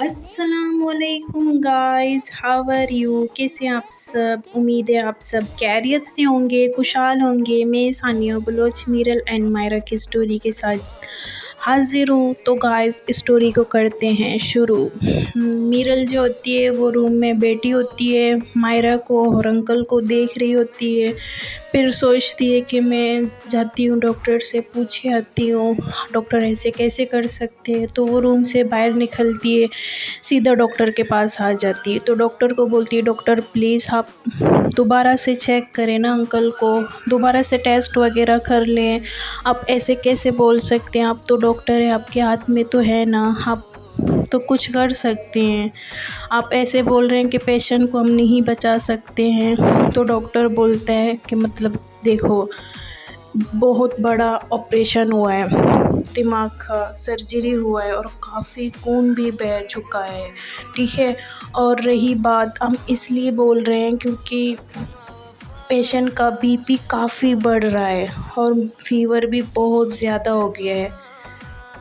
अस्सलामुअलैकुम guys, how are you. कैसे हैं आप सब। उम्मीद है आप सब खैरियत से होंगे, खुशहाल होंगे। मैं सानिया बलोच मीरल एंड मायरा की स्टोरी के साथ हाजिर हूँ। तो गाइस स्टोरी को करते हैं शुरू। मीरल जो होती है वो रूम में बैठी होती है, मायरा को और अंकल को देख रही होती है। फिर सोचती है कि मैं जाती हूँ डॉक्टर से पूछ के आती हूँ, डॉक्टर ऐसे कैसे कर सकते हैं। तो वो रूम से बाहर निकलती है, सीधा डॉक्टर के पास आ जाती है। तो डॉक्टर को बोलती है, डॉक्टर प्लीज़ आप दोबारा से चेक करें ना अंकल को, दोबारा से टेस्ट वगैरह कर लें। आप ऐसे कैसे बोल सकते हैं, आप तो डॉक्टर है, आपके हाथ में तो है ना, आप तो कुछ कर सकते हैं। आप ऐसे बोल रहे हैं कि पेशेंट को हम नहीं बचा सकते हैं। तो डॉक्टर बोलता है कि मतलब देखो, बहुत बड़ा ऑपरेशन हुआ है, दिमाग का सर्जरी हुआ है और काफ़ी खून भी बह चुका है, ठीक है। और रही बात, हम इसलिए बोल रहे हैं क्योंकि पेशेंट का बीपी काफ़ी बढ़ रहा है और फीवर भी बहुत ज़्यादा हो गया है।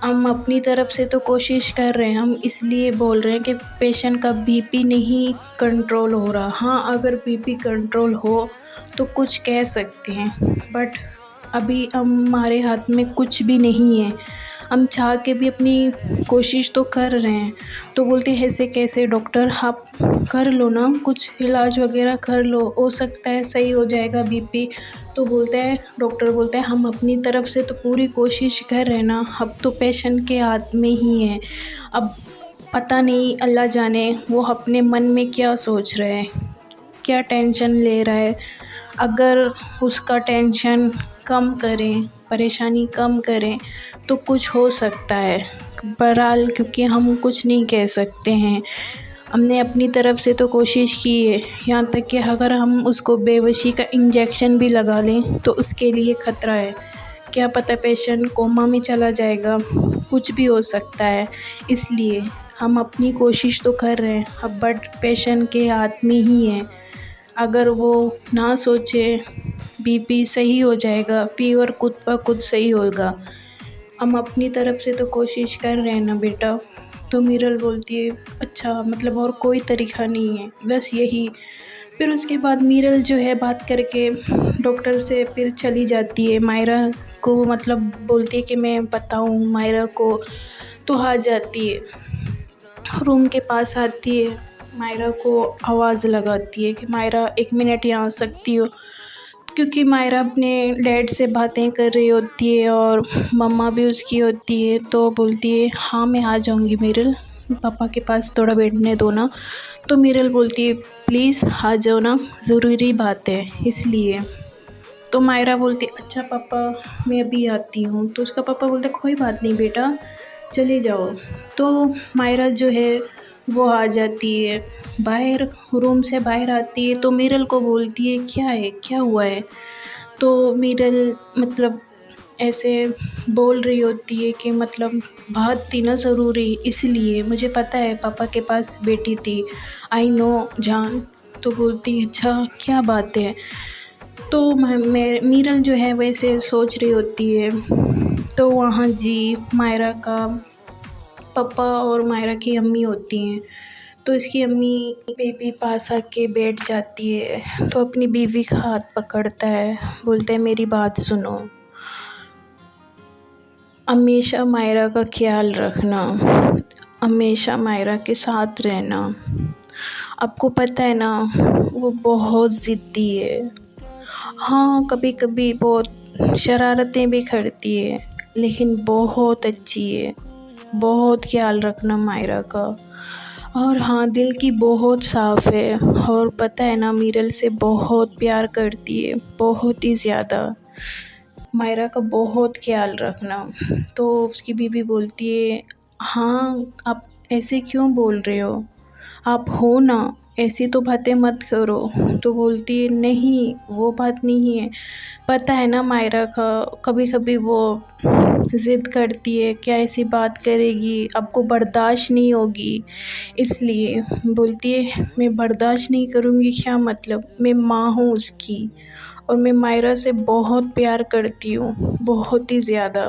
हम अपनी तरफ से तो कोशिश कर रहे हैं, हम इसलिए बोल रहे हैं कि पेशेंट का बीपी नहीं कंट्रोल हो रहा। हाँ, अगर बीपी कंट्रोल हो तो कुछ कह सकते हैं, बट अभी हमारे हाथ में कुछ भी नहीं है। हम चाह के भी अपनी कोशिश तो कर रहे हैं। तो बोलते हैं ऐसे कैसे डॉक्टर, आप कर लो ना, कुछ इलाज वगैरह कर लो, हो सकता है सही हो जाएगा बीपी। तो बोलता है, डॉक्टर बोलता है हम अपनी तरफ से तो पूरी कोशिश कर रहे हैं ना, अब तो पेशेंट के हाथ में ही है। अब पता नहीं, अल्लाह जाने वो अपने मन में क्या सोच रहे हैं, क्या टेंशन ले रहा है। अगर उसका टेंशन कम करें, परेशानी कम करें तो कुछ हो सकता है। बहरहाल क्योंकि हम कुछ नहीं कह सकते हैं, हमने अपनी तरफ से तो कोशिश की है। यहाँ तक कि अगर हम उसको बेहोशी का इंजेक्शन भी लगा लें तो उसके लिए ख़तरा है। क्या पता पेशेंट कोमा में चला जाएगा, कुछ भी हो सकता है। इसलिए हम अपनी कोशिश तो कर रहे हैं अब, बट पेशेंट के हाथ में ही है। अगर वो ना सोचे, बीपी सही हो जाएगा, फीवर खुद ब खुद सही होगा। हम अपनी तरफ से तो कोशिश कर रहे हैं ना बेटा। तो मीरल बोलती है, अच्छा मतलब और कोई तरीका नहीं है, बस यही। फिर उसके बाद मीरल जो है बात करके डॉक्टर से फिर चली जाती है। मायरा को मतलब बोलती है कि मैं बताऊँ मायरा को। तो आ जाती है, रूम के पास आती है, मायरा को आवाज़ लगाती है कि मायरा 1 मिनट यहाँ आ सकती हो। क्योंकि मायरा अपने डैड से बातें कर रही होती है और मम्मा भी उसकी होती है। तो बोलती है, हाँ मैं आ जाऊँगी मीरल, पापा के पास थोड़ा बैठने दो ना। तो मीरल बोलती है, प्लीज़ आ जाओ ना, ज़रूरी बात है इसलिए। तो मायरा बोलती, अच्छा पापा मैं अभी आती हूँ। तो उसका पापा बोलते, कोई बात नहीं बेटा, चले जाओ। तो मायरा जो है वो आ जाती है बाहर, रूम से बाहर आती है। तो मीरल को बोलती है, क्या है, क्या हुआ है। तो मीरल मतलब ऐसे बोल रही होती है कि मतलब बात थी ना ज़रूरी, इसलिए मुझे पता है पापा के पास बैठी थी, आई नो जान। तो बोलती है, अच्छा क्या बात है। तो मीरल जो है वैसे सोच रही होती है। तो वहाँ जी मायरा का पापा और मायरा की अम्मी होती हैं। तो इसकी अम्मी बेबी पास आके बैठ जाती है। तो अपनी बीवी का हाथ पकड़ता है, बोलता है मेरी बात सुनो, हमेशा मायरा का ख्याल रखना, हमेशा मायरा के साथ रहना। आपको पता है ना वो बहुत ज़िद्दी है। हाँ, कभी कभी बहुत शरारतें भी करती है, लेकिन बहुत अच्छी है। बहुत ख्याल रखना मायरा का। और हाँ, दिल की बहुत साफ़ है और पता है ना मीरल से बहुत प्यार करती है, बहुत ही ज़्यादा। मायरा का बहुत ख्याल रखना। तो उसकी बीवी बोलती है, हाँ आप ऐसे क्यों बोल रहे हो, आप हो ना, ऐसी तो बातें मत करो। तो बोलती है, नहीं वो बात नहीं है, पता है ना मायरा का कभी कभी वो ज़िद करती है, क्या ऐसी बात करेगी, आपको बर्दाश्त नहीं होगी। इसलिए बोलती है, मैं बर्दाश्त नहीं करूँगी क्या मतलब, मैं माँ हूँ उसकी और मैं मायरा से बहुत प्यार करती हूँ, बहुत ही ज़्यादा।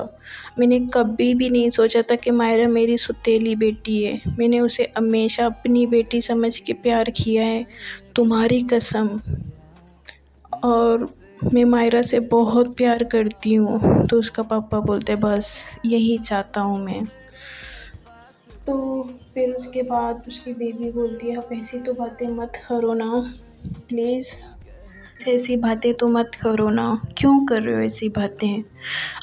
मैंने कभी भी नहीं सोचा था कि मायरा मेरी सौतेली बेटी है। मैंने उसे हमेशा अपनी बेटी समझ के प्यार किया है, तुम्हारी कसम। और मैं मायरा से बहुत प्यार करती हूँ। तो उसका पापा बोलते बस यही चाहता हूँ मैं। तो फिर उसके बाद उसकी बेबी बोलती है आप ऐसी तो बातें मत करो ना प्लीज़, ऐसी बातें तो मत करो ना, क्यों कर रहे हो ऐसी बातें?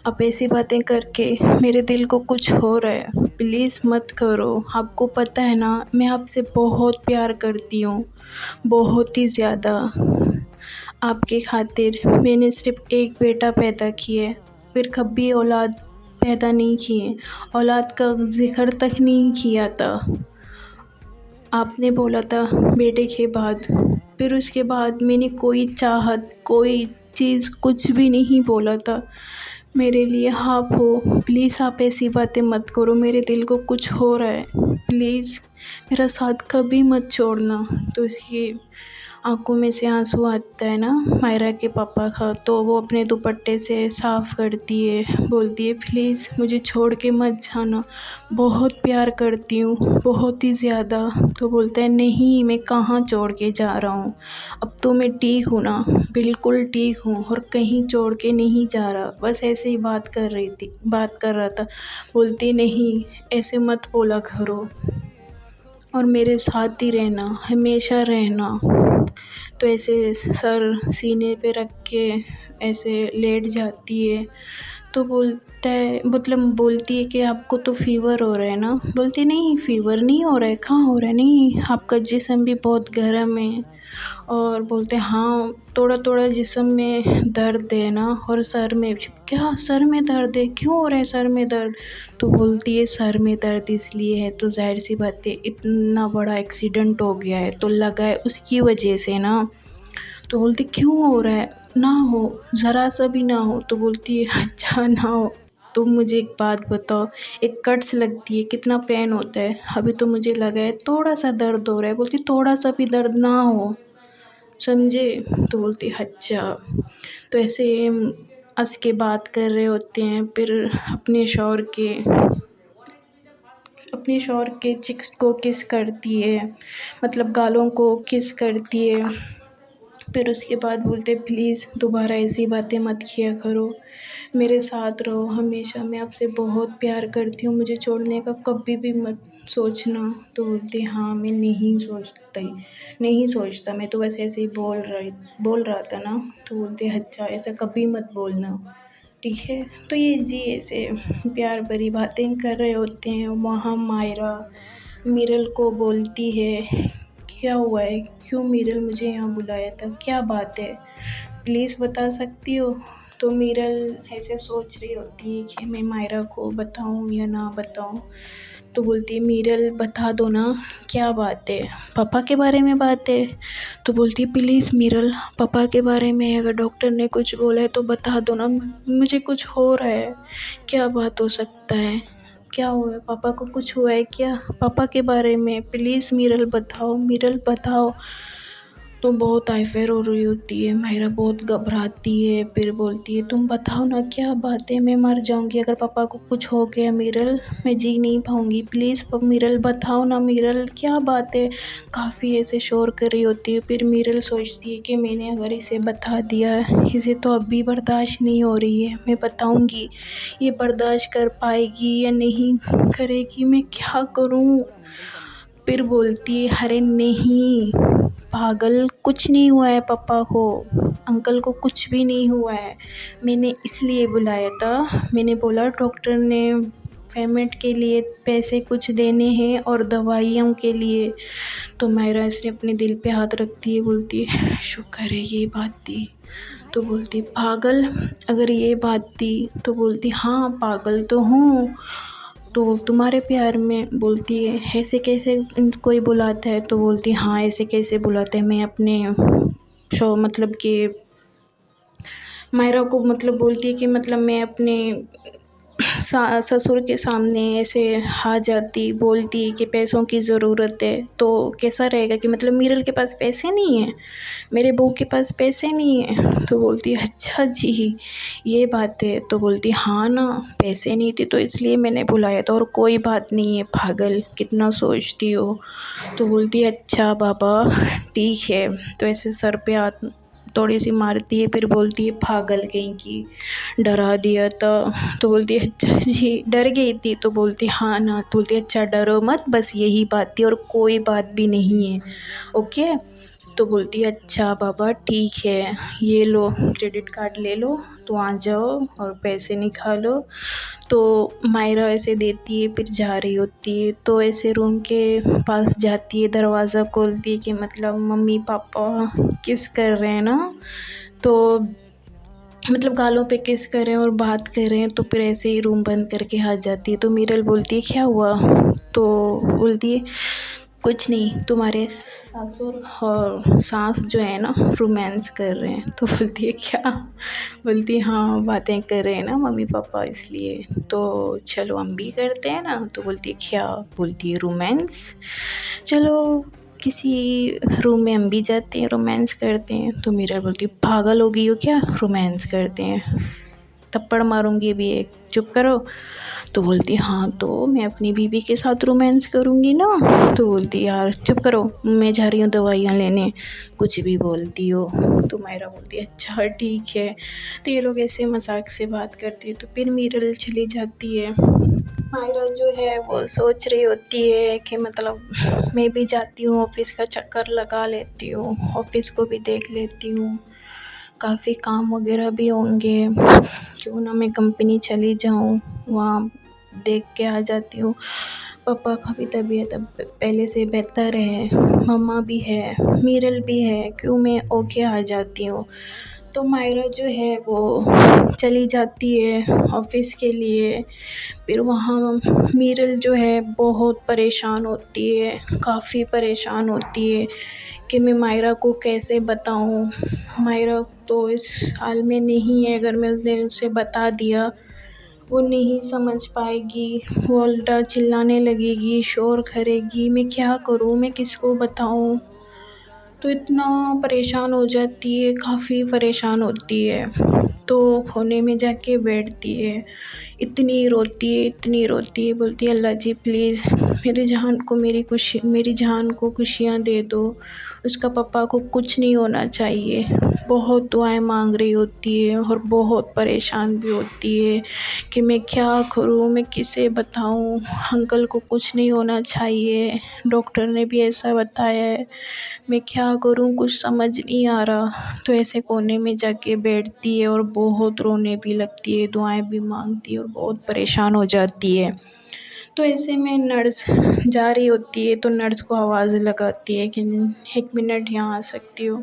आप ऐसी बातें करके मेरे दिल को कुछ हो रहा है, प्लीज़ मत करो। आपको पता है ना मैं आपसे बहुत प्यार करती हूँ, बहुत ही ज़्यादा। आपके खातिर मैंने सिर्फ एक बेटा पैदा किए, फिर कभी औलाद पैदा नहीं किए, औलाद का ज़िक्र तक नहीं किया था। आपने बोला था बेटे के बाद, फिर उसके बाद मैंने कोई चाहत, कोई चीज़, कुछ भी नहीं बोला था। मेरे लिए आप हो, प्लीज़ आप ऐसी बातें मत करो, मेरे दिल को कुछ हो रहा है, प्लीज़ मेरा साथ कभी मत छोड़ना। तो उसकी आंखों में से आंसू आता है ना मायरा के पापा का, तो वो अपने दुपट्टे से साफ़ करती है, बोलती है प्लीज़ मुझे छोड़ के मत जाना, बहुत प्यार करती हूँ, बहुत ही ज़्यादा। तो बोलता है नहीं मैं कहाँ छोड़ के जा रहा हूँ, अब तो मैं ठीक हूँ ना, बिल्कुल ठीक हूँ और कहीं छोड़ के नहीं जा रहा, बस ऐसे ही बात कर रहा था। बोलती नहीं ऐसे मत बोला करो और मेरे साथ ही रहना, हमेशा रहना। तो ऐसे सर सीने पे रख के ऐसे लेट जाती है। तो बोलता है मतलब बोलती है कि आपको तो फ़ीवर हो रहा है ना? बोलती नहीं फ़ीवर नहीं हो रहा है, कहाँ हो रहा है, नहीं आपका जिस्म भी बहुत गर्म है। और बोलते हाँ थोड़ा थोड़ा जिस्म में दर्द है ना, और सर में, क्या सर में दर्द है, क्यों हो रहा है सर में दर्द? तो बोलती है सर में दर्द इसलिए है, तो जाहिर सी बात है इतना बड़ा एक्सीडेंट हो गया है तो लगा है उसकी वजह से ना। तो बोलती क्यों हो रहा है, ना हो, ज़रा सा भी ना हो। तो बोलती है अच्छा ना हो। तुम मुझे एक बात बताओ, एक कट्स लगती है कितना पेन होता है, अभी तो मुझे लगा है थोड़ा सा दर्द हो रहा है। बोलती थोड़ा सा भी दर्द ना हो, समझे? तो बोलती अच्छा। तो ऐसे हंस के बात कर रहे होते हैं, फिर अपने शौहर के चिक्स को किस करती है, मतलब गालों को किस करती है। फिर उसके बाद बोलते प्लीज़ दोबारा ऐसी बातें मत किया करो, मेरे साथ रहो हमेशा, मैं आपसे बहुत प्यार करती हूँ, मुझे छोड़ने का कभी भी मत सोचना। तो बोलती हाँ मैं नहीं सोचता, मैं तो बस ऐसे ही बोल रहा था ना। तो बोलते अच्छा ऐसा कभी मत बोलना, ठीक है? तो ये जी ऐसे प्यार भरी बातें कर रहे होते हैं। वहाँ मायरा मीरल को बोलती है क्या हुआ है, क्यों मीरल मुझे यहाँ बुलाया था, क्या बात है, प्लीज़ बता सकती हो? तो मीरल ऐसे सोच रही होती है कि मैं मायरा को बताऊँ या ना बताऊँ। तो बोलती है मीरल बता दो ना, क्या बात है, पापा के बारे में बात है? तो बोलती है प्लीज़ मीरल पापा के बारे में अगर डॉक्टर ने कुछ बोला है तो बता दो ना, मुझे कुछ हो रहा है, क्या बात हो सकता है, क्या हुआ है, पापा को कुछ हुआ है क्या, पापा के बारे में प्लीज़ मीरल बताओ, मीरल बताओ। तो बहुत हाइफर हो रही होती है मायरा, बहुत घबराती है, फिर बोलती है तुम बताओ ना क्या बात है, मैं मर जाऊंगी अगर पापा को कुछ हो गया मीरल, मैं जी नहीं पाऊंगी, प्लीज़ मीरल बताओ ना, मीरल क्या बात है। काफ़ी ऐसे शोर कर रही होती है। फिर मीरल सोचती है कि मैंने अगर इसे बता दिया, इसे तो अब भी बर्दाश्त नहीं हो रही है, मैं बताऊंगी ये बर्दाश्त कर पाएगी या नहीं करेगी, मैं क्या करूं? फिर बोलती है अरे नहीं पागल, कुछ नहीं हुआ है पापा को, अंकल को कुछ भी नहीं हुआ है, मैंने इसलिए बुलाया था, मैंने बोला डॉक्टर ने पेमेंट के लिए पैसे कुछ देने हैं और दवाइयों के लिए। तो मायरा इसने अपने दिल पे हाथ रखती है, बोलती है शुक्र है ये बात थी। तो बोलती पागल, अगर ये बात थी तो बोलती हाँ पागल तो हूँ, तो तुम्हारे प्यार में। बोलती है ऐसे कैसे कोई बुलाता है? तो बोलती हाँ ऐसे कैसे बुलाते हैं, मैं अपने मतलब कि मायरा को मतलब बोलती है कि मतलब मैं अपने ससुर के सामने ऐसे आ जाती, बोलती कि पैसों की ज़रूरत है, तो कैसा रहेगा कि मतलब मीरल के पास पैसे नहीं हैं, मेरे बहू के पास पैसे नहीं हैं। तो बोलती है अच्छा जी, ये बात है। तो बोलती हाँ ना, पैसे नहीं थे तो इसलिए मैंने बुलाया था, और कोई बात नहीं है, पागल कितना सोचती हो। तो बोलती है अच्छा बाबा ठीक है। तो ऐसे सर पे हाथ थोड़ी सी मारती है, फिर बोलती है पागल कहीं की, डरा दिया था। तो बोलती है अच्छा जी, डर गई थी। तो बोलती हाँ ना। तो बोलती है अच्छा डरो मत, बस यही बात थी और कोई बात भी नहीं है, ओके। तो बोलती है अच्छा बाबा ठीक है, ये लो क्रेडिट कार्ड ले लो, तो आ जाओ और पैसे निकालो। तो मायरा ऐसे देती है, फिर जा रही होती है, तो ऐसे रूम के पास जाती है, दरवाज़ा खोलती है कि मतलब मम्मी पापा किस कर रहे हैं ना, तो मतलब गालों पे किस कर रहे हैं और बात कर रहे हैं। तो फिर ऐसे ही रूम बंद करके आ जाती है। तो मीरल बोलती है क्या हुआ। तो बोलती है कुछ नहीं, तुम्हारे ससुर और सास जो है ना रोमांस कर रहे हैं। तो बोलती है क्या। बोलती है हाँ बातें कर रहे हैं ना मम्मी पापा, इसलिए तो चलो हम भी करते हैं ना। तो बोलती है क्या। बोलती है रोमांस, चलो किसी रूम में हम भी जाते हैं, रोमांस करते हैं। तो मीरा बोलती पागल हो गई हो क्या, रोमांस करते हैं, थप्पड़ मारूंगी अभी एक, चुप करो। तो बोलती हाँ तो मैं अपनी बीवी के साथ रोमांस करूँगी ना। तो बोलती यार चुप करो, मैं जा रही हूँ दवाइयाँ लेने, कुछ भी बोलती हो। तो मायरा बोलती है अच्छा ठीक है। तो ये लोग ऐसे मजाक से बात करती है। तो फिर मीरल चली जाती है। मायरा जो है वो सोच रही होती है कि मतलब मैं भी जाती हूँ, ऑफिस का चक्कर लगा लेती हूँ, ऑफिस को भी देख लेती हूँ, काफ़ी काम वगैरह भी होंगे, क्यों ना मैं कंपनी चली जाऊँ, वहाँ देख के आ जाती हूँ। पापा का भी तबीयत अब पहले से बेहतर है, मम्मा भी है, मीरल भी है, क्यों मैं ओके आ जाती हूँ। तो मायरा जो है वो चली जाती है ऑफिस के लिए। फिर वहाँ मीरल जो है बहुत परेशान होती है, काफ़ी परेशान होती है कि मैं मायरा को कैसे बताऊँ। मायरा तो इस हाल में नहीं है, अगर मैंने उसे बता दिया वो नहीं समझ पाएगी, वो उल्टा चिल्लाने लगेगी, शोर करेगी, मैं क्या करूँ, मैं किसको बताऊँ। तो इतना परेशान हो जाती है, काफ़ी परेशान होती है। तो कोने में जाके बैठती है, इतनी रोती है, इतनी रोती है, बोलती है अल्लाह जी प्लीज़ मेरी जान को मेरी जान को खुशियाँ दे दो, उसका पापा को कुछ नहीं होना चाहिए। बहुत दुआएं मांग रही होती है और बहुत परेशान भी होती है कि मैं क्या करूँ, मैं किसे बताऊँ, अंकल को कुछ नहीं होना चाहिए, डॉक्टर ने भी ऐसा बताया है, मैं क्या करूँ कुछ समझ नहीं आ रहा। तो ऐसे कोने में जाके बैठती है और बहुत रोने भी लगती है, दुआएं भी मांगती है और बहुत परेशान हो जाती है। तो ऐसे में नर्स जा रही होती है, तो नर्स को आवाज़ लगाती है कि 1 मिनट यहाँ आ सकती हो।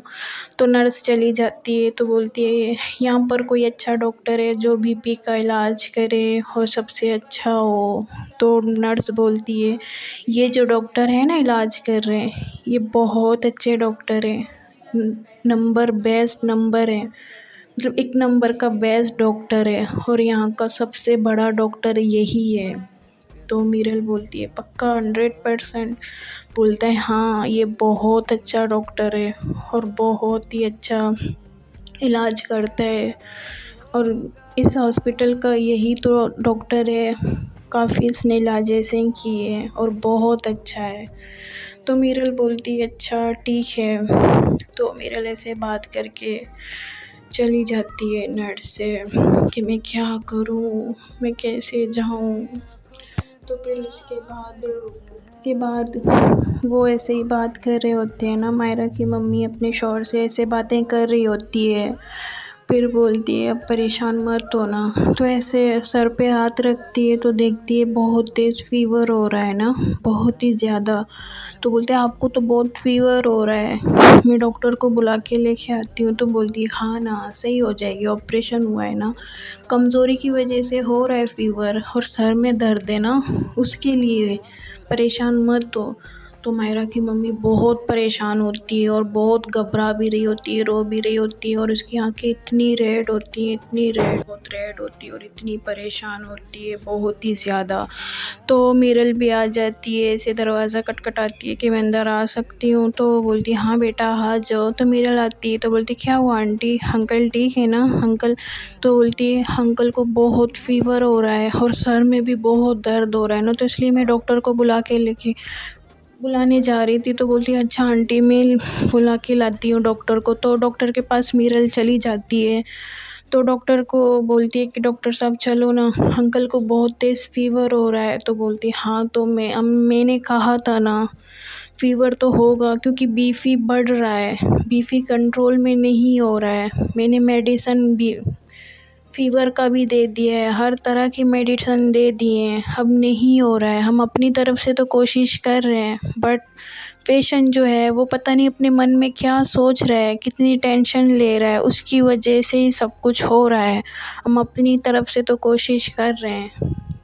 तो नर्स चली जाती है, तो बोलती है यहाँ पर कोई अच्छा डॉक्टर है जो बीपी का इलाज करे और सबसे अच्छा हो। तो नर्स बोलती है ये जो डॉक्टर है ना इलाज कर रहे हैं, ये बहुत अच्छे डॉक्टर हैं, नंबर बेस्ट नंबर है, मतलब 1 नंबर का बेस्ट डॉक्टर है, और यहाँ का सबसे बड़ा डॉक्टर यही है। तो मीरल बोलती है पक्का 100%। बोलता है हाँ ये बहुत अच्छा डॉक्टर है और बहुत ही अच्छा इलाज करता है, और इस हॉस्पिटल का यही तो डॉक्टर है, काफ़ी इसने इलाज ऐसे किए हैं और बहुत अच्छा है। तो मीरल बोलती है अच्छा ठीक है। तो मीरल ऐसे बात करके चली जाती है नर्स से कि मैं क्या करूँ, मैं कैसे जाऊँ। तो फिर उसके बाद वो ऐसे ही बात कर रहे होते हैं ना, मायरा की मम्मी अपने शौहर से ऐसे बातें कर रही होती है। फिर बोलती है अब परेशान मत हो ना। तो ऐसे सर पे हाथ रखती है तो देखती है बहुत तेज़ फीवर हो रहा है ना, बहुत ही ज़्यादा। तो बोलते हैं आपको तो बहुत फीवर हो रहा है, मैं डॉक्टर को बुला के लेके आती हूँ। तो बोलती है हाँ ना सही हो जाएगी, ऑपरेशन हुआ है ना, कमज़ोरी की वजह से हो रहा है फीवर और सर में दर्द है ना, उसके लिए परेशान मत हो। तो मायरा की मम्मी बहुत परेशान होती है और बहुत घबरा भी रही होती है, रो भी रही होती है और उसकी आंखें इतनी रेड होती हैं, इतनी रेड, बहुत रेड होती है और इतनी परेशान होती है, बहुत ही ज़्यादा। तो मीरल भी आ जाती है, ऐसे दरवाज़ा खटखटाती है कि मैं अंदर आ सकती हूँ। तो बोलती है हाँ बेटा आ जाओ। तो मीरल आती है तो बोलती क्या हुआ आंटी, अंकल ठीक है ना अंकल? तो बोलती है अंकल को बहुत फीवर हो रहा है और सर में भी बहुत दर्द हो रहा है ना, तो इसलिए मैं डॉक्टर को बुलाने जा रही थी। तो बोलती है अच्छा आंटी मैं बुला के लाती हूँ डॉक्टर को। तो डॉक्टर के पास मीरल चली जाती है। तो डॉक्टर को बोलती है कि डॉक्टर साहब चलो ना, अंकल को बहुत तेज़ फीवर हो रहा है। तो बोलती है हाँ तो मैंने कहा था ना फीवर तो होगा, क्योंकि बीपी बढ़ रहा है, बीपी कंट्रोल में नहीं हो रहा है। मैंने मेडिसिन भी फ़ीवर का भी दे दिया है, हर तरह की मेडिसिन दे दिए हैं, अब नहीं हो रहा है। हम अपनी तरफ से तो कोशिश कर रहे हैं, बट पेशेंट जो है वो पता नहीं अपने मन में क्या सोच रहा है, कितनी टेंशन ले रहा है, उसकी वजह से ही सब कुछ हो रहा है। हम अपनी तरफ से तो कोशिश कर रहे हैं,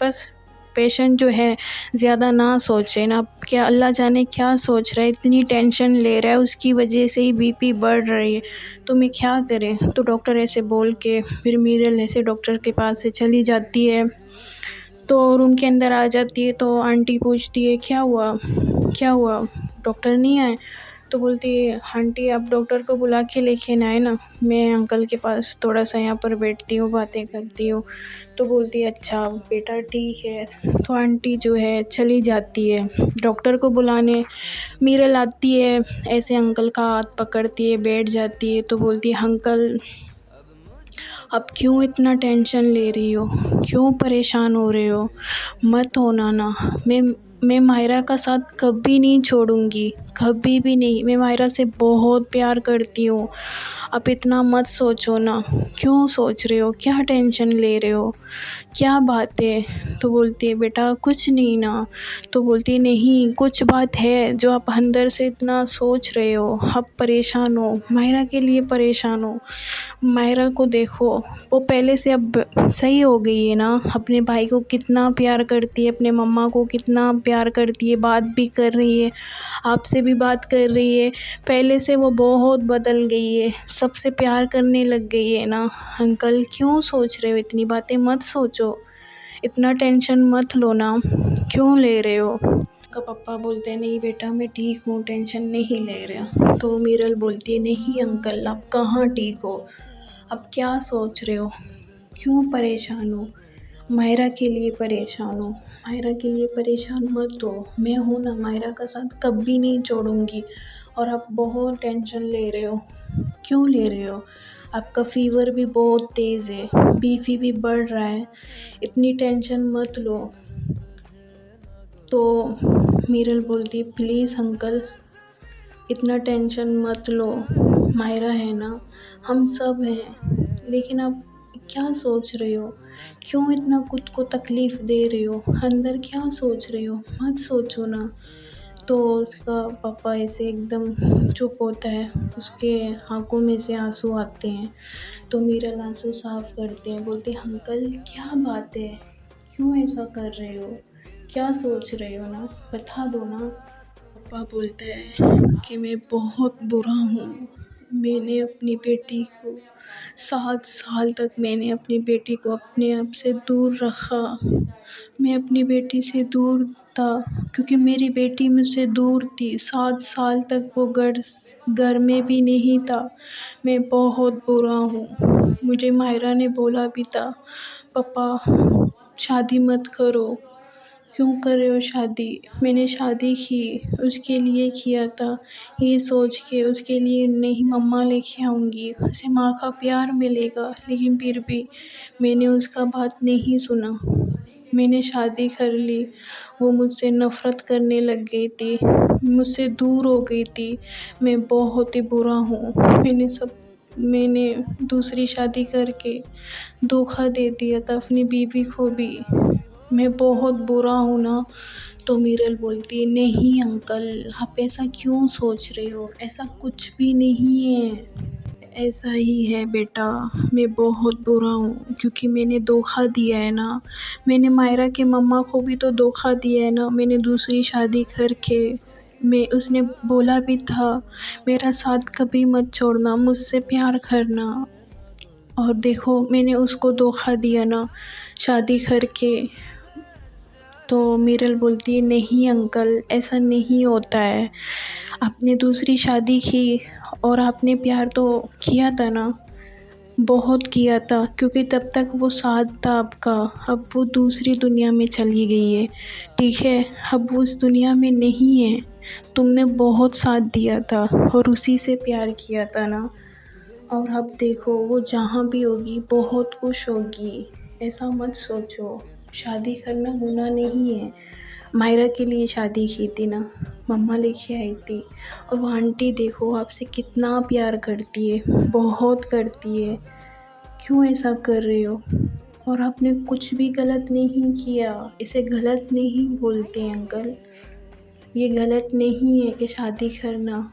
बस पेशेंट जो है ज़्यादा ना सोचे ना, क्या अल्लाह जाने क्या सोच रहा है, इतनी टेंशन ले रहा है, उसकी वजह से ही बीपी बढ़ रही है। तो मैं क्या करें? तो डॉक्टर ऐसे बोल के फिर मीरल ऐसे डॉक्टर के पास से चली जाती है। तो रूम के अंदर आ जाती है तो आंटी पूछती है क्या हुआ, क्या हुआ, डॉक्टर नहीं आए? तो बोलती है आंटी आप डॉक्टर को बुला के लेके ना आए ना, मैं अंकल के पास थोड़ा सा यहाँ पर बैठती हूँ, बातें करती हूँ। तो बोलती है अच्छा बेटा ठीक है। तो आंटी जो है चली जाती है डॉक्टर को बुलाने। मीरल आती है, ऐसे अंकल का हाथ पकड़ती है, बैठ जाती है। तो बोलती है अंकल अब क्यों इतना टेंशन ले रही हो, क्यों परेशान हो रहे हो, मत होना ना। मैं मायरा का साथ कभी नहीं छोड़ूंगी, कभी भी नहीं। मैं मायरा से बहुत प्यार करती हूँ, आप इतना मत सोचो ना। क्यों सोच रहे हो, क्या टेंशन ले रहे हो, क्या बात है? तो बोलती है बेटा कुछ नहीं ना। तो बोलती है नहीं कुछ बात है जो आप अंदर से इतना सोच रहे हो, आप परेशान हो, मायरा के लिए परेशान हो। मायरा को देखो, वो पहले से अब सही हो गई है ना, अपने भाई को कितना प्यार करती है, अपने मम्मा को कितना प्यार करती है, बात भी कर रही है, आपसे भी बात कर रही है। पहले से वो बहुत बदल गई है, सबसे प्यार करने लग गई है ना। अंकल क्यों सोच रहे हो, इतनी बातें मत सोचो, इतना टेंशन मत लो ना, क्यों ले रहे हो? का पापा बोलते हैं नहीं बेटा मैं ठीक हूँ, टेंशन नहीं ले रहा। तो मीरल बोलती है नहीं अंकल आप कहाँ ठीक हो, अब क्या सोच रहे हो, क्यों परेशान हो? मायरा के लिए परेशान हो, मायरा के लिए परेशान मत हो, मैं हूँ ना, मायरा का साथ कभी नहीं छोड़ूंगी। और आप बहुत टेंशन ले रहे हो, क्यों ले रहे हो? आपका फ़ीवर भी बहुत तेज़ है, बीपी भी बढ़ रहा है, इतनी टेंशन मत लो। तो मीरल बोलती प्लीज़ अंकल इतना टेंशन मत लो, मायरा है ना, हम सब हैं, लेकिन आप क्या सोच रहे हो, क्यों इतना खुद को तकलीफ़ दे रहे हो, अंदर क्या सोच रहे हो, मत सोचो ना। तो उसका पापा ऐसे एकदम चुप होता है, उसके आंखों में से आंसू आते हैं। तो मीरल आंसू साफ करते हैं, बोलते हैं अंकल क्या बात है, क्यों ऐसा कर रहे हो, क्या सोच रहे हो ना, बता दो ना। पापा बोलते हैं कि मैं बहुत बुरा हूँ, मैंने अपनी बेटी को 7 साल तक मैंने अपनी बेटी को अपने आप से दूर रखा, मैं अपनी बेटी से दूर था, क्योंकि मेरी बेटी मुझसे दूर थी, 7 साल तक वो घर में भी नहीं था। मैं बहुत बुरा हूँ, मुझे मायरा ने बोला भी था पापा शादी मत करो, क्यों कर रहे हो शादी? मैंने शादी की, उसके लिए किया था, ये सोच के उसके लिए नहीं मम्मा लेके आऊँगी, उसे माँ का प्यार मिलेगा, लेकिन फिर भी मैंने उसका बात नहीं सुना, मैंने शादी कर ली। वो मुझसे नफ़रत करने लग गई थी, मुझसे दूर हो गई थी, मैं बहुत ही बुरा हूँ। मैंने दूसरी शादी करके धोखा दे दिया था अपनी बीवी को भी, मैं बहुत बुरा हूँ ना। तो मीरल बोलती है नहीं अंकल आप ऐसा क्यों सोच रहे हो, ऐसा कुछ भी नहीं है, ऐसा ही है बेटा, मैं बहुत बुरा हूँ क्योंकि मैंने धोखा दिया है ना, मैंने मायरा के मम्मा को भी तो धोखा दिया है ना, मैंने दूसरी शादी करके। मैं उसने बोला भी था मेरा साथ कभी मत छोड़ना, मुझसे प्यार करना। और देखो मैंने उसको धोखा दिया ना शादी करके। तो मीरल बोलती है नहीं अंकल ऐसा नहीं होता है, आपने दूसरी शादी की और आपने प्यार तो किया था ना, बहुत किया था, क्योंकि तब तक वो साथ था आपका। अब वो दूसरी दुनिया में चली गई है, ठीक है, अब वो उस दुनिया में नहीं है। तुमने बहुत साथ दिया था और उसी से प्यार किया था ना। और अब देखो वो जहाँ भी होगी बहुत खुश होगी, ऐसा मत सोचो। शादी करना गुनाह नहीं है। मायरा के लिए शादी की थी ना, मम्मा लेके आई थी। और वो आंटी देखो आपसे कितना प्यार करती है, बहुत करती है। क्यों ऐसा कर रहे हो? और आपने कुछ भी गलत नहीं किया, इसे गलत नहीं बोलते अंकल। ये गलत नहीं है कि शादी करना।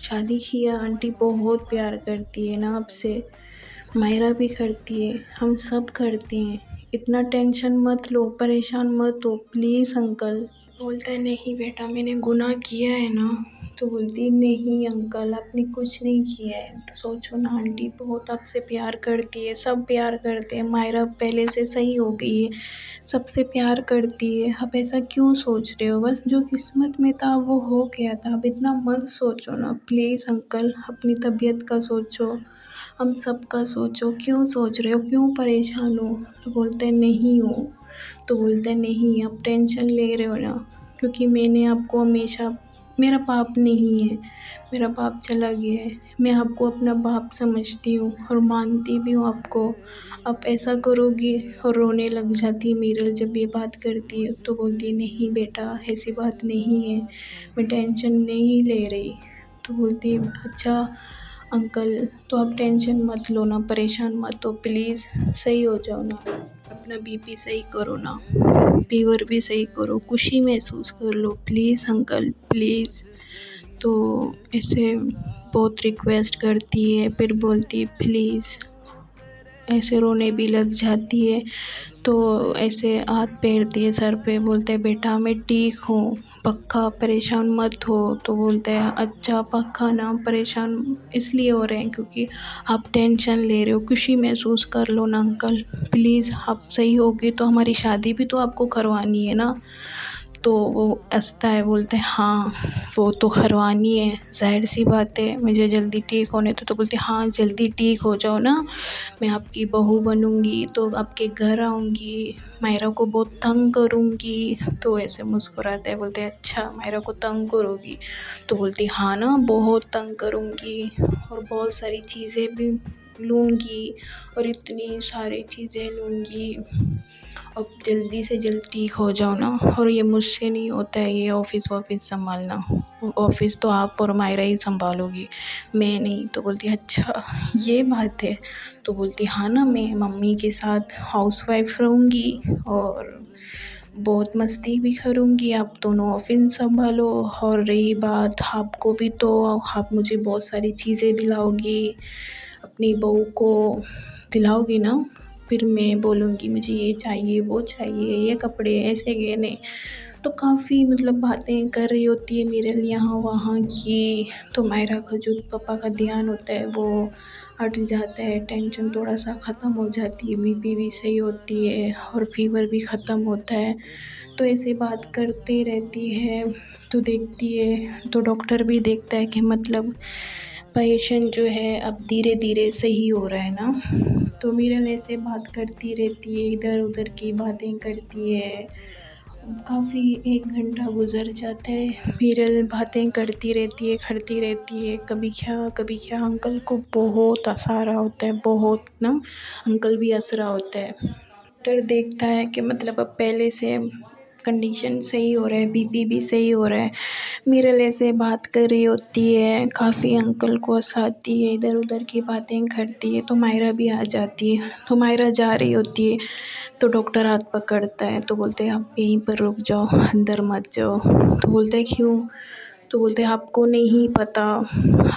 शादी किया, आंटी बहुत प्यार करती है ना आपसे, मायरा भी करती है, हम सब करते हैं। इतना टेंशन मत लो, परेशान मत हो प्लीज़ अंकल। बोलता है नहीं बेटा मैंने गुनाह किया है ना। तो बोलती है नहीं अंकल आपने कुछ नहीं किया है। तो सोचो ना आंटी बहुत आपसे प्यार करती है, सब प्यार करते हैं। मायरा पहले से सही हो गई है, सबसे प्यार करती है। अब ऐसा क्यों सोच रहे हो? बस जो किस्मत में था वो हो गया था, अब इतना मत सोचो ना प्लीज़ अंकल। अपनी तबीयत का सोचो, हम सब का सोचो। क्यों सोच रहे हो, क्यों परेशान हो? तो बोलते हैं नहीं हो। तो बोलते हैं नहीं आप टेंशन ले रहे हो ना, क्योंकि मैंने आपको हमेशा, मेरा बाप नहीं है, मेरा बाप चला गया है, मैं आपको अपना बाप समझती हूँ और मानती भी हूँ आपको। आप ऐसा करोगी? और रोने लग जाती है मीरल जब ये बात करती है। तो बोलती है नहीं बेटा ऐसी बात नहीं है, मैं टेंशन नहीं ले रही। तो बोलती है अच्छा अंकल तो आप टेंशन मत लो ना, परेशान मत हो प्लीज़, सही हो जाओ ना, अपना बीपी सही करो ना, फीवर भी सही करो, खुशी महसूस कर लो प्लीज़ अंकल प्लीज़। तो ऐसे बहुत रिक्वेस्ट करती है, फिर बोलती है प्लीज़, ऐसे रोने भी लग जाती है। तो ऐसे हाथ फेरती है सर पे, बोलते हैं बेटा मैं ठीक हूँ, पक्का परेशान मत हो। तो बोलते हैं अच्छा पक्का ना, परेशान इसलिए हो रहे हैं क्योंकि आप टेंशन ले रहे हो, खुशी महसूस कर लो ना अंकल प्लीज़। आप सही होगे तो हमारी शादी भी तो आपको करवानी है ना। तो वो हंसता है, बोलते हैं हाँ वो तो करवानी है, ज़ाहिर सी बात है, मुझे जल्दी ठीक होने तो बोलते हैं हाँ जल्दी ठीक हो जाओ ना, मैं आपकी बहू बनूंगी तो आपके घर आऊँगी, मायरा को बहुत तंग करूँगी। तो ऐसे मुस्कुराते हैं, बोलते हैं अच्छा मायरा को तंग करोगी? तो बोलती हाँ ना बहुत तंग करूँगी और बहुत सारी चीज़ें भी लूँगी और इतनी सारी चीज़ें लूँगी। अब जल्दी से जल्दी ठीक हो जाओ ना, और ये मुझसे नहीं होता है ये ऑफ़िस संभालना, ऑफ़िस तो आप और मायरा ही संभालोगी, मैं नहीं। तो बोलती अच्छा ये बात है। तो बोलती हाँ ना मैं मम्मी के साथ हाउसवाइफ रहूँगी और बहुत मस्ती भी करूँगी, आप दोनों ऑफ़िस संभालो। और रही बात आपको भी, तो आप मुझे बहुत सारी चीज़ें दिलाओगी, अपनी बहू को दिलाओगी ना, फिर मैं बोलूँगी मुझे ये चाहिए वो चाहिए, ये कपड़े ऐसे गहने। तो काफ़ी मतलब बातें कर रही होती है मीरल यहाँ वहाँ की। तो मायरा का जो पापा का ध्यान होता है वो हट जाता है, टेंशन थोड़ा सा ख़त्म हो जाती है, बीपी भी सही होती है और फीवर भी ख़त्म होता है। तो ऐसे बात करती रहती है। तो देखती है तो डॉक्टर भी देखता है कि मतलब पेशेंट जो है अब धीरे धीरे सही हो रहा है ना। तो मीरल ऐसे बात करती रहती है, इधर उधर की बातें करती है। काफ़ी 1 घंटा गुजर जाता है, मीरल बातें करती रहती है, कभी क्या अंकल को बहुत हँसा रहा होता है, बहुत ना, अंकल भी हँस रहा होता है। डॉक्टर देखता है कि मतलब अब पहले से कंडीशन सही हो रहा है, बीपी भी सही हो रहा है। मीरल ऐसे बात कर रही होती है, काफ़ी अंकल को हँसाती है, इधर उधर की बातें करती है। तो मायरा भी आ जाती है, तो मायरा जा रही होती है। तो डॉक्टर हाथ पकड़ता है, तो बोलते हैं आप यहीं पर रुक जाओ, अंदर मत जाओ। तो बोलते हैं क्यों? तो बोलते हैं आपको नहीं पता,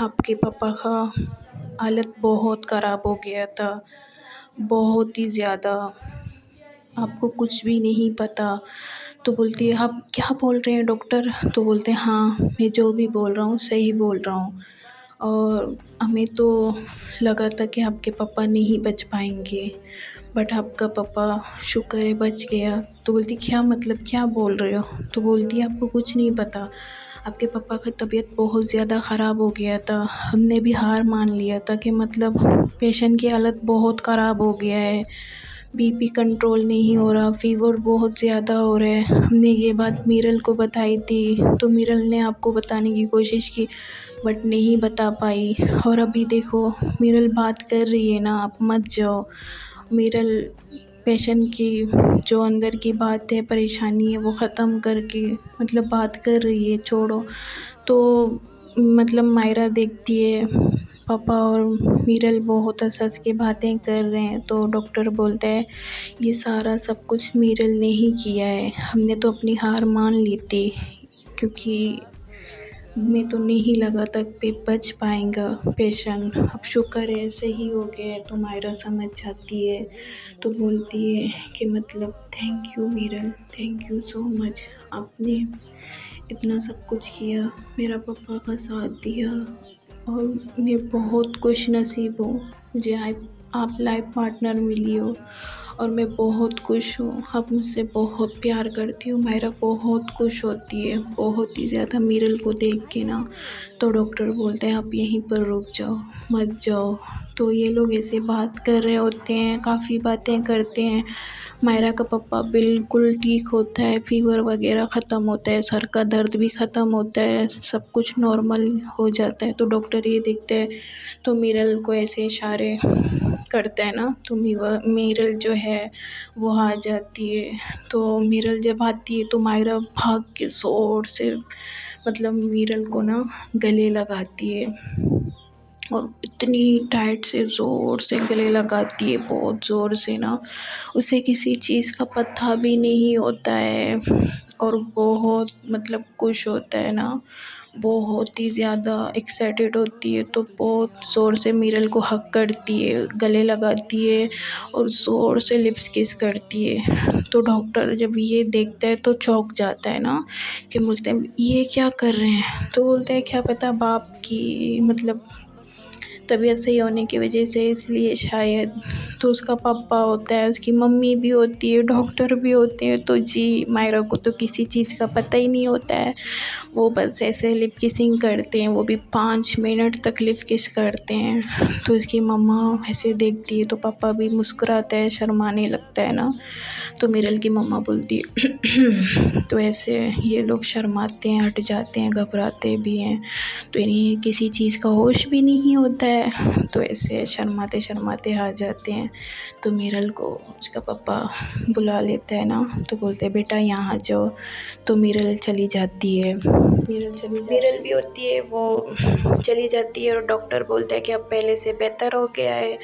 आपके पापा का हालत बहुत ख़राब हो गया था, बहुत ही ज़्यादा। आपको कुछ भी नहीं पता। तो बोलती है आप क्या बोल रहे हैं डॉक्टर? तो बोलते हैं हाँ, मैं जो भी बोल रहा हूँ सही बोल रहा हूँ। और हमें तो लगा था कि आपके पापा नहीं बच पाएंगे, बट आपका पापा शुक्र है बच गया। तो बोलती क्या मतलब क्या बोल रहे हो? तो बोलती है आपको कुछ नहीं पता, आपके पापा की तबीयत बहुत ज़्यादा ख़राब हो गया था। हमने भी हार मान लिया था कि मतलब पेशेंट की हालत बहुत ख़राब हो गया है, बीपी कंट्रोल नहीं हो रहा, फ़ीवर बहुत ज़्यादा हो रहा है। हमने ये बात मीरल को बताई थी, तो मीरल ने आपको बताने की कोशिश की बट नहीं बता पाई। और अभी देखो मीरल बात कर रही है ना, आप मत जाओ। मीरल पेशेंट की जो अंदर की बात है, परेशानी है, वो ख़त्म करके मतलब बात कर रही है, छोड़ो। तो मतलब मायरा देखती है पापा और मीरल बहुत हँस-हँस के बातें कर रहे हैं, तो डॉक्टर बोलता है ये सारा सब कुछ मीरल ने ही किया है, हमने तो अपनी हार मान ली थी, क्योंकि मैं तो नहीं लगा था कि बच पाएगा पेशेंट। अब शुक्र है सही हो गया है। तो मायरा समझ जाती है, तो बोलती है कि मतलब thank you Miral, thank you so much, आपने इतना सब कुछ किया, मेरा पापा का साथ दिया, और मैं बहुत खुश नसीब हूँ, मुझे आप लाइफ पार्टनर मिली हो, और मैं बहुत खुश हूँ। आप मुझसे बहुत प्यार करती हो। मायरा बहुत खुश होती है, बहुत ही ज़्यादा मीरल को देख के ना। तो डॉक्टर बोलते हैं आप यहीं पर रुक जाओ, मत जाओ। तो ये लोग ऐसे बात कर रहे होते हैं, काफ़ी बातें करते हैं। मायरा का पापा बिल्कुल ठीक होता है, फ़ीवर वगैरह ख़त्म होता है, सर का दर्द भी ख़त्म होता है, सब कुछ नॉर्मल हो जाता है। तो डॉक्टर ये देखते हैं, तो मीरल को ऐसे इशारे करता है ना, तो मीरल जो है वो आ जाती है। तो मीरल जब आती है तो मायरा भाग के ज़ोर से मतलब मीरल को ना गले लगाती है, और इतनी टाइट से ज़ोर से गले लगाती है, बहुत ज़ोर से ना, उसे किसी चीज़ का पता भी नहीं होता है। और बहुत मतलब खुश होता है ना, बहुत ही ज़्यादा एक्साइटेड होती है, तो बहुत ज़ोर से मीरल को हग करती है, गले लगाती है और ज़ोर से लिप्स किस करती है। तो डॉक्टर जब ये देखता है तो चौंक जाता है ना, कि बोलते हैं ये क्या कर रहे हैं? तो बोलते हैं क्या पता बाप की मतलब तबीयत सही होने की वजह से, इसलिए शायद। तो उसका पापा होता है, उसकी मम्मी भी होती है, डॉक्टर भी होते हैं। तो जी मायरा को तो किसी चीज़ का पता ही नहीं होता है, वो बस ऐसे लिप किसिंग करते हैं, वो भी 5 मिनट तक लिप किस करते हैं। तो उसकी मम्मा ऐसे देखती है तो पापा भी मुस्कुराता है, शर्माने लगता है ना। तो मीरल की मम्मा बोलती है तो ऐसे ये लोग शर्माते हैं, हट जाते हैं, घबराते भी हैं, तो इन्हें किसी चीज़ का होश भी नहीं होता है, तो ऐसे शर्माते शर्माते आ जाते हैं। तो मीरल को उसका पापा बुला लेता है ना, तो बोलते हैं बेटा यहाँ आ जाओ। तो मीरल चली जाती है, मीरल भी होती है, वो चली जाती है, और डॉक्टर बोलता है कि अब पहले से बेहतर हो गया है,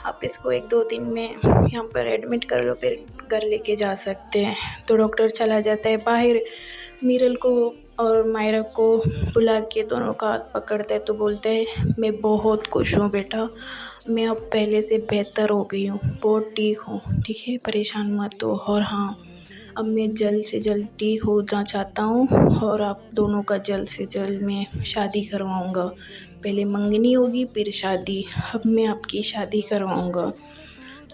आप इसको 1-2 दिन में यहाँ पर एडमिट कर लो, फिर घर लेके जा सकते हैं। तो डॉक्टर चला जाता है बाहर, मीरल को और मायरा को बुला के दोनों का हाथ पकड़ता है, तो बोलता है मैं बहुत खुश हूँ बेटा, मैं अब पहले से बेहतर हो गई हूँ, बहुत ठीक हूँ, ठीक है, परेशान मत हो। और हाँ, अब मैं जल्द से जल्द ठीक होना चाहता हूँ, और आप दोनों का जल्द से जल्द मैं शादी करवाऊँगा। पहले मंगनी होगी फिर शादी, अब मैं आपकी शादी करवाऊँगा।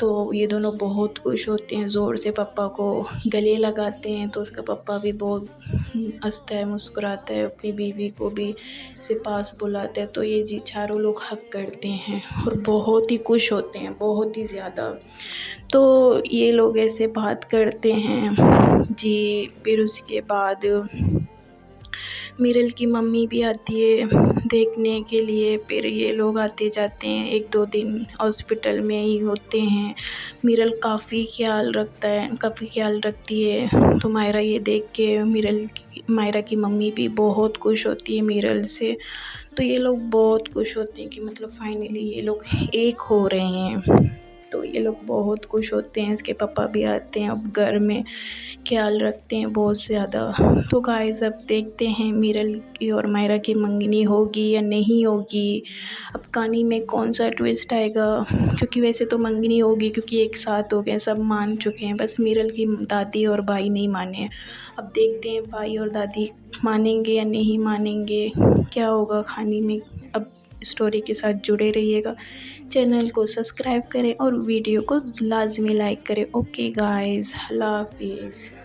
तो ये दोनों बहुत खुश होते हैं, ज़ोर से पापा को गले लगाते हैं। तो उसका पापा भी बहुत हंसता है, मुस्कुराता है, अपनी बीवी को भी से पास बुलाता है। तो ये जी चारों लोग हक करते हैं और बहुत ही खुश होते हैं, बहुत ही ज़्यादा। तो ये लोग ऐसे बात करते हैं जी। फिर उसके बाद मीरल की मम्मी भी आती है देखने के लिए, फिर ये लोग आते जाते हैं, 1-2 दिन हॉस्पिटल में ही होते हैं। मीरल काफ़ी ख्याल रखती है। तो मायरा ये देख के मायरा की मम्मी भी बहुत खुश होती है मीरल से। तो ये लोग बहुत खुश होते हैं कि मतलब फाइनली ये लोग एक हो रहे हैं। तो ये लोग बहुत खुश होते हैं। इसके पापा भी आते हैं, अब घर में ख्याल रखते हैं बहुत ज़्यादा। तो गाइस अब देखते हैं मीरल की और मायरा की मंगनी होगी या नहीं होगी, अब कहानी में कौन सा ट्विस्ट आएगा। क्योंकि वैसे तो मंगनी होगी, क्योंकि एक साथ हो गए, सब मान चुके हैं, बस मीरल की दादी और भाई नहीं माने हैं। अब देखते हैं भाई और दादी मानेंगे या नहीं मानेंगे, क्या होगा कहानी में। अब स्टोरी के साथ जुड़े रहिएगा, चैनल को सब्सक्राइब करें और वीडियो को लाजमी लाइक करें। ओके गाइस, अल्लाह हाफिज़।